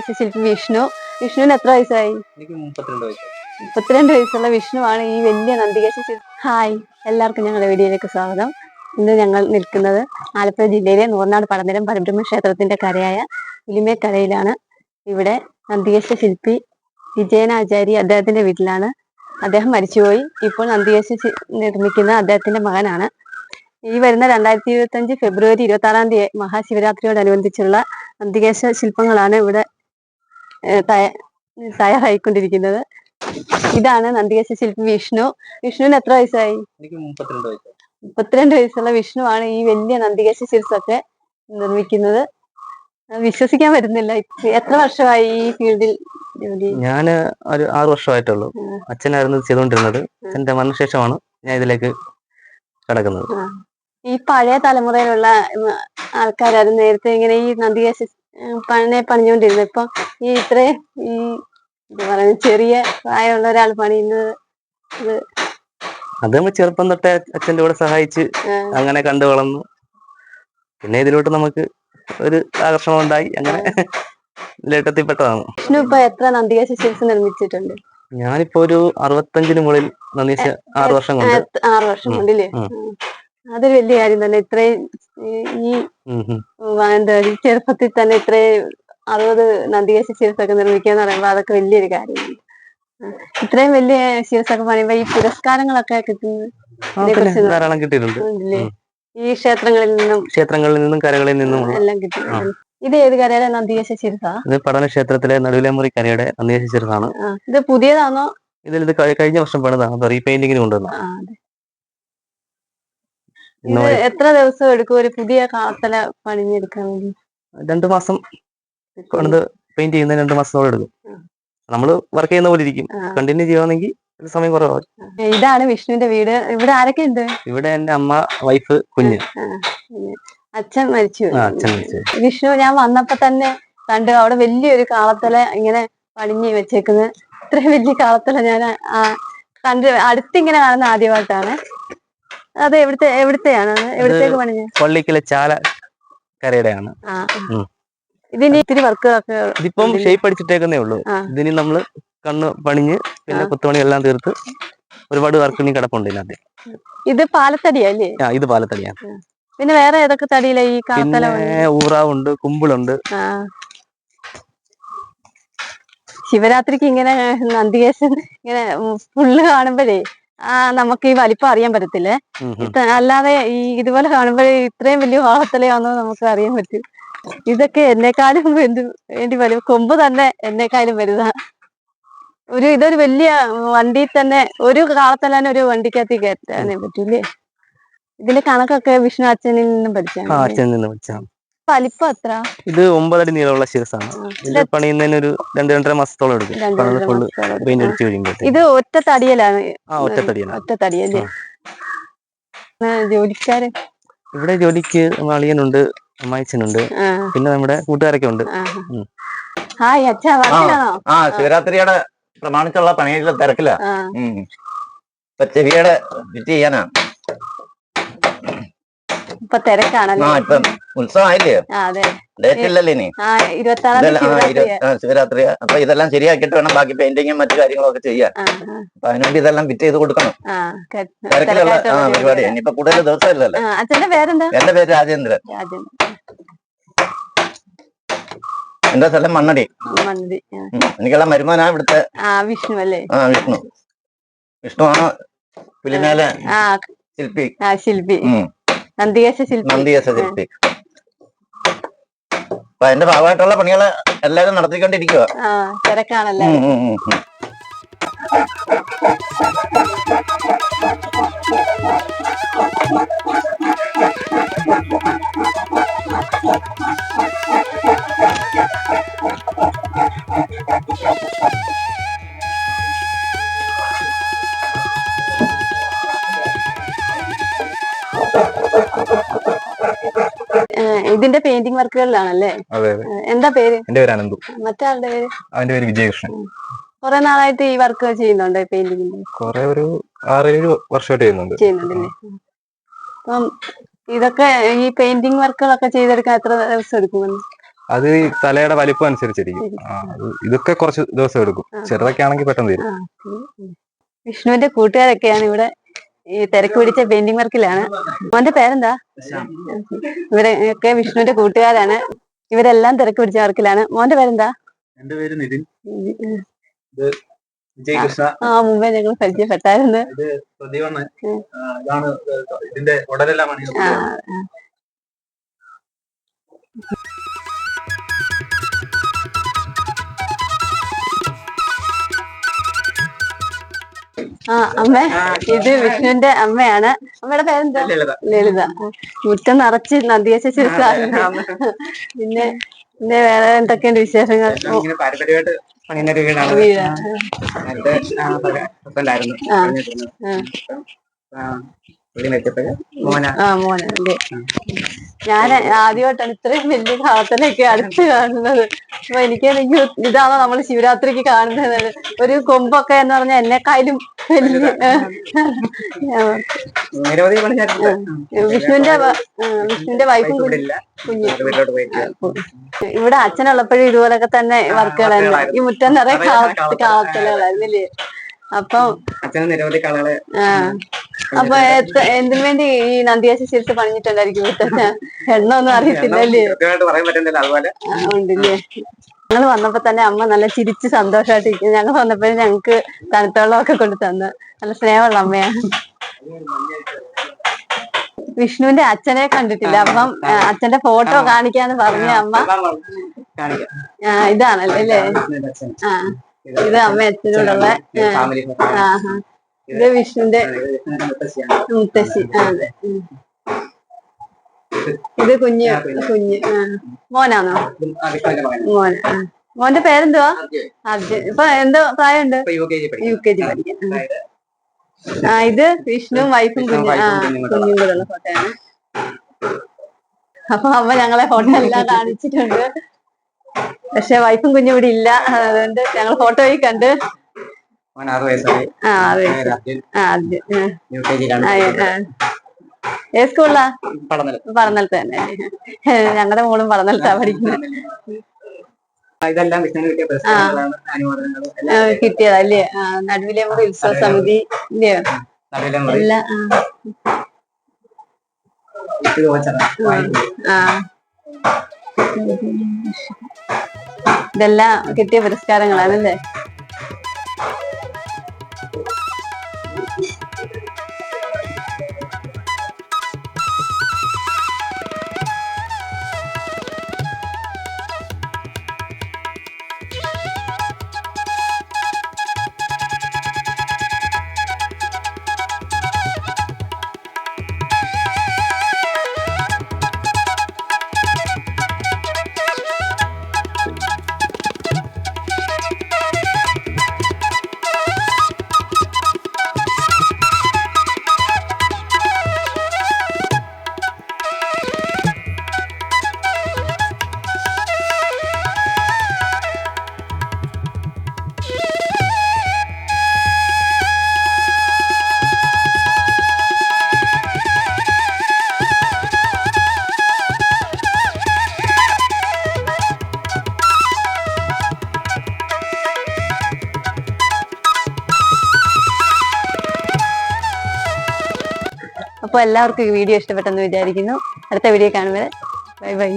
നന്ദികേശ ശില്പി വിഷ്ണു. വിഷ്ണുവിന് എത്ര വയസ്സായി? എനിക്ക് 32 വയസ്സായി. 32 വയസ്സുള്ള വിഷ്ണുവാണ് ഈ വലിയ നന്ദികേശ ശില്പി. ഹായ്, എല്ലാവർക്കും ഞങ്ങളുടെ വീഡിയോയിലേക്ക് സ്വാഗതം. ഇന്ന് ഞങ്ങൾ നിൽക്കുന്നത് ആലപ്പുഴ ജില്ലയിലെ നൂർനാട് പടനിലം പരബ്രഹ്മ ക്ഷേത്രത്തിന്റെ കരയായ പുലിമേക്കരയിലാണ്. ഇവിടെ നന്ദികേശ ശില്പി വിജയനാചാരി അദ്ദേഹത്തിന്റെ വീട്ടിലാണ്. അദ്ദേഹം മരിച്ചുപോയി. ഇപ്പോൾ നന്ദികേശ നിർമ്മിക്കുന്ന അദ്ദേഹത്തിന്റെ മകനാണ്. ഈ വരുന്ന 2025 ഫെബ്രുവരി 26-ാം തീയതി മഹാശിവരാത്രിയോടനുബന്ധിച്ചുള്ള നന്ദികേശ ശില്പങ്ങളാണ് ഇവിടെ തയ്യാറായിക്കൊണ്ടിരിക്കുന്നത്. ഇതാണ് നന്ദികേശ ശില്പി വിഷ്ണു. വിഷ്ണുവിന് എത്ര വയസ്സായി? എനിക്ക് 32 വയസ്സായി. 32 വയസ്സുള്ള വിഷ്ണുവാണ് ഈ വലിയ നന്ദികേശ ശില്പമൊക്കെ നിർമ്മിക്കുന്നത്. വിശ്വസിക്കാൻ പറ്റുന്നില്ല. എത്ര വർഷമായി ഈ ഫീൽഡിൽ ജോലി? ഞാൻ ഒരു 6 വർഷമായിട്ടുള്ളൂ. അച്ഛനായിരുന്നു ചെയ്തുകൊണ്ടിരുന്നത്. അച്ഛന്റെ മരണശേഷമാണ് ഞാൻ ഇതിലേക്ക് കടക്കുന്നത്. ഈ പഴയ തലമുറയിലുള്ള ആൾക്കാരായിരുന്നു നേരത്തെ ഇങ്ങനെ ഈ നന്ദികേശ പണിഞ്ഞുകൊണ്ടിരുന്നത്. ഇപ്പൊ ഈ ഇത്രയും ഈ എന്താ പറയുക, ചെറിയ പ്രായമുള്ള ഒരാൾ പണിയുന്നത് അത് നമ്മൾ ചെറുപ്പം തൊട്ടേ അച്ഛന്റെ കൂടെ സഹായിച്ച് അങ്ങനെ കണ്ടു വളർന്നു. പിന്നെ ഇതിലോട്ട് നമുക്ക് ഒരു ആകർഷണം ഉണ്ടായി, അങ്ങനെ ഇതിലേട്ടെത്തിപ്പെട്ടതാണ്. വിഷ്ണു ഇപ്പൊ എത്ര നന്ദികേശ ശില്പം നിർമ്മിച്ചിട്ടുണ്ട്? ഞാനിപ്പോ ഒരു 65-ന് മുകളിൽ നന്ദികേശ 6 വർഷം കൊണ്ട്. 6 വർഷം കൊണ്ടല്ലേ? അതൊരു വലിയ കാര്യം തന്നെ. ഇത്രയും ഈ എന്താ ചെറുപ്പത്തിൽ തന്നെ ഇത്രയും 60 നന്ദികേശ ശിരസൊക്കെ നിർമ്മിക്കുക എന്ന് പറയുമ്പോ അതൊക്കെ വലിയൊരു കാര്യമാണ്. ഇത്രയും വലിയ ശിരസൊക്കെ പണിയുമ്പോ ഈ പുരസ്കാരങ്ങളൊക്കെ കിട്ടുന്നത് ധാരാളം കിട്ടിയിട്ടുണ്ട്. ഈ ക്ഷേത്രങ്ങളിൽ നിന്നും കരകളിൽ നിന്നും എല്ലാം കിട്ടും. ഇത് ഏത് കരയുടെ നന്ദികേശ ശിരസ? ഇത് പഠന ക്ഷേത്രത്തിലെ നടുവിലെമുറി കരയുടെ നന്ദികേശ ശിരസാണ്. ഇത് പുതിയതാണോ? ഇത് കഴിഞ്ഞ വർഷം പണിതാണ്. റീപെയിന്റിങ്ങിന് കൊണ്ടുവന്ന. എത്ര ദിവസം എടുക്കും ഒരു പുതിയ കാത്തല പണിഞ്ഞെടുക്കാൻ വേണ്ടി? 2 മാസം പെയിന്റ് ചെയ്യുന്ന 2 മാസത്തോളം എടുക്കും. നമ്മള് വർക്ക് ചെയ്യുന്ന പോലെ ഇരിക്കും. കണ്ടിന്യൂ ചെയ്യുവാണെങ്കിൽ സമയം കുറവാകും. ഇതാണ് വിഷ്ണുവിന്റെ വീട്. ഇവിടെ ആരൊക്കെ ഉണ്ട്? ഇവിടെ എന്റെ അമ്മ, വൈഫ്, കുഞ്ഞ്. അച്ഛൻ മരിച്ചു. വിഷ്ണു ഞാൻ വന്നപ്പോ തന്നെ കണ്ടു അവിടെ വലിയൊരു കാളത്തല ഇങ്ങനെ പണിഞ്ഞ് വെച്ചേക്കുന്നത്. ഇത്രയും വലിയ കാളത്തല ഞാൻ കണ്ട് അടുത്തിങ്ങനെ കാണുന്ന ആദ്യമായിട്ടാണ്. അത് എവിടത്തെയാണ്? എവിടത്തേക്ക് പണിഞ്ഞ? പള്ളിക്കലെ ചാല കരയുടെയാണ്. ഇതിന് ഇത്തിരി വർക്ക് ഇതിപ്പം ഷേപ്പ് അടിച്ചിട്ടേക്കുന്നേ ഉള്ളൂ. ഇതിന് നമ്മള് കണ്ണ് പണിഞ്ഞ് പിന്നെ കുത്തുപണി എല്ലാം തീർത്ത് ഒരുപാട് വർക്ക് ഇനി കിടപ്പുണ്ട് ഇതിനകത്ത്. ഇത് പാലത്തടിയല്ലേ? ഇത് പാലത്തടിയാണ്. പിന്നെ വേറെ ഏതൊക്കെ തടിയില ഈ കാത്തല? ഊറാവുണ്ട്, കുമ്പിളുണ്ട്. ശിവരാത്രിക്ക് ഇങ്ങനെ നന്ദികേശൻ ഇങ്ങനെ ഫുള്ള് കാണുമ്പോഴേ നമുക്ക് ഈ വലിപ്പം അറിയാൻ പറ്റത്തില്ലേ. അല്ലാതെ ഈ ഇതുപോലെ കാണുമ്പോഴേ ഇത്രയും വലിയ വാഹത്തലയാണെന്ന് നമുക്ക് അറിയാൻ പറ്റും. ഇതൊക്കെ എന്നെക്കാളും വേണ്ടി വരും. കൊമ്പ് തന്നെ എന്നെക്കാളും വലുതാ. ഇതൊരു വലിയ വണ്ടി തന്നെ, ഒരു കാളത്തലാൻ ഒരു വണ്ടിക്കകത്ത് കയറ്റാനേ പറ്റൂലേ. ഇതിന്റെ കണക്കൊക്കെ വിഷ്ണു അച്ഛനിൽ നിന്നും പഠിച്ചാണ്. വലിപ്പം എത്ര? ഇത് 9 അടി നീളമുള്ള ശിരസാണ്. ഇത് പണിയുന്നതിന് ഒരു 2-2.5 മാസത്തോളം എടുക്കും. ഇത് ഒറ്റ തടിയലാണ്? ഒറ്റ തടിയല്ലേ? ജോലിക്കാര് ഇവിടെ ജോലിക്ക് അളിയനുണ്ട്, അമ്മായിച്ചനുണ്ട്, പിന്നെ നമ്മുടെ കൂട്ടുകാരൊക്കെ ഉണ്ട്. ഹായ് അച്ഛാ, വർക്കിലാണോ? ശിവരാത്രിയുടെ പ്രമാണിച്ചുള്ള പണിയുടെ തിരക്കില. ചെവിയുടെ ഫിറ്റ് ചെയ്യാനാ. ഇപ്പൊ തിരക്കാണല്ലോ. ഇപ്പം ഉത്സവമായില്ലേ? ഡേറ്റ് ഇല്ലല്ലോ ഇനി. 26 ശിവരാത്രി. അപ്പൊ ഇതെല്ലാം ശരിയാക്കിയിട്ട് വേണം ബാക്കി പെയിന്റിങ്ങും മറ്റു കാര്യങ്ങളും ഒക്കെ ചെയ്യാൻ. അപ്പൊ അതിനുവേണ്ടി ഇതെല്ലാം ഫിറ്റ് ചെയ്ത് കൊടുക്കണം. തിരക്കിലുള്ള പരിപാടി. ഇനിയിപ്പൊ കൂടുതൽ ദിവസം ഇല്ലല്ലോ. അച്ഛന്റെ പേരെന്താ? എന്റെ പേര് രാജേന്ദ്രൻ. എന്റെ സ്ഥലം മണ്ണടി. എനിക്കുള്ള മരുമോനാ ഇവിടുത്തെ വിഷ്ണു അല്ലേ? വിഷ്ണുവാണ് പുലിമേലെ ശില്പി. നന്ദികേശ ശില്പി. അപ്പൊ അതിന്റെ ഭാഗമായിട്ടുള്ള പണികള് എല്ലാരും നടത്തിക്കൊണ്ടിരിക്കുക. തിരക്കാണല്ലേ? ഇതിന്റെ പെയിന്റിംഗ് വർക്കുകളിലാണല്ലേ? എന്താ പേര്? എന്റെ പേര് അനന്തു. മറ്റാളുടെ പേര്? അവന്റെ പേര് വിജയകൃഷ്ണൻ. കുറെ നാളായിട്ട് ഈ വർക്ക് ചെയ്യുന്നുണ്ടോ പെയിന്റിംഗിന്റെ? കുറെ ഒരു 6-7 വർഷമായിട്ട് ചെയ്യുന്നുണ്ടല്ലേ? അപ്പം ഇതൊക്കെ ഈ പെയിന്റിംഗ് വർക്കുകളൊക്കെ ചെയ്തെടുക്കാൻ എത്ര ദിവസം എടുക്കുമെന്ന്? അത് ഈ തലയുടെ വലിപ്പം അനുസരിച്ചിരിക്കും. ഇതൊക്കെ കുറച്ച് ദിവസം എടുക്കും. ചെറുതൊക്കെ ആണെങ്കിൽ പെട്ടെന്ന് തീരും. വിഷ്ണുവിന്റെ കൂട്ടുകാരൊക്കെയാണ് ഇവിടെ ഈ തിരക്ക് പിടിച്ച പെയിന്റിംഗ് വർക്കിലാണ്. മോന്റെ പേരെന്താ? ഇവിടെ ഒക്കെ വിഷ്ണുവിന്റെ കൂട്ടുകാരാണ്. ഇവരെല്ലാം തിരക്ക് പിടിച്ച വർക്കിലാണ്. മോന്റെ പേരെന്താ? എന്റെ പേര് നിതിൻ. മുമ്പേ ഞങ്ങൾ പരിചയപ്പെട്ടായിരുന്നു. ഇതാണ് ഇതിന്റെ ഉടലെല്ലാം അമ്മ, ഇത് വിഷ്ണുവിന്റെ അമ്മയാണ്. അമ്മയുടെ പേരെന്താ? ലളിത. മുറ്റം നിറച്ച് നദിയേശ ചിരിച്ചാണ്. പിന്നെ വേറെ എന്തൊക്കെയുണ്ട് വിശേഷങ്ങൾ? മോനല്ലേ. ഞാൻ ആദ്യമായിട്ടാണ് ഇത്രയും വലിയ കാത്തലൊക്കെ അടുത്ത് കാണുന്നത്. അപ്പൊ എനിക്ക് ഇതാണോ നമ്മൾ ശിവരാത്രിക്ക് കാണുന്നത്? ഒരു കൊമ്പൊക്കെ എന്ന് പറഞ്ഞാൽ എന്നെക്കാളും വലിയ വിഷ്ണുവിന്റെ വൈഫും കുഞ്ഞു. ഇവിടെ അച്ഛനുള്ളപ്പോഴും ഇതുപോലൊക്കെ തന്നെ വർക്കുകളായിരുന്നു. ഈ മുറ്റം നിറയെ കാത്തലുകളായിരുന്നില്ലേ? അപ്പം അപ്പൊ എന്തിനു വേണ്ടി ഈ നന്ദിയാശ ശിരസ് പണിഞ്ഞിട്ടുണ്ടായിരിക്കും? എണ്ണൊന്നും അറിയത്തില്ലല്ലേ? ഉണ്ടല്ലേ. ഞങ്ങൾ വന്നപ്പോ തന്നെ അമ്മ നല്ല ചിരിച്ച് സന്തോഷമായിട്ടിരിക്കുന്നു. ഞങ്ങൾ വന്നപ്പോഴും ഞങ്ങക്ക് തണുത്ത വെള്ളമൊക്കെ കൊണ്ട് തന്ന്. നല്ല സ്നേഹമുള്ള അമ്മയാണ്. വിഷ്ണുവിന്റെ അച്ഛനെ കണ്ടിട്ടില്ല. അപ്പം അച്ഛന്റെ ഫോട്ടോ കാണിക്കാന്ന് പറഞ്ഞ അമ്മ. ഇതാണല്ലേ അല്ലേ? ഇത് അമ്മ അച്ഛനോടുള്ള. ഇത് വിഷ്ണുവിന്റെ മുത്തശ്ശി. അതെ. ഇത് കുഞ്ഞ്. മോനാണോ? മോന്റെ പേരെന്തുവാ? അർജുൻ. ഇപ്പൊ എന്തോ പ്രായമുണ്ട്? UKG പഠിക്കാൻ. ഇത് വിഷ്ണുവും വൈഫും കുഞ്ഞും കൂടെ ഉള്ള ഫോട്ടോയാണ്. അപ്പൊ അമ്മ ഞങ്ങളെ ഫോട്ടോ എല്ലാം കാണിച്ചിട്ടുണ്ട്. പക്ഷെ വൈഫും കുഞ്ഞും ഇവിടെ ഇല്ല. അതുകൊണ്ട് ഞങ്ങൾ ഫോട്ടോയിൽ കണ്ട്. ഏത് സ്കൂളിലാ? പറഞ്ഞലത്ത് തന്നെ. ഞങ്ങളുടെ മോളും പറഞ്ഞലത്താ പഠിക്കുന്നത്. കിട്ടിയതല്ലേ? നടുവിലെ ഉത്സവ സമിതി ഇല്ലയോ? എല്ലാം ഇതെല്ലാം കിട്ടിയ പുരസ്കാരങ്ങളാണല്ലേ? അപ്പോൾ എല്ലാവർക്കും ഈ വീഡിയോ ഇഷ്ടപ്പെട്ടെന്ന് വിചാരിക്കുന്നു. അടുത്ത വീഡിയോ കാണുമ്പോൾ ബൈ ബൈ.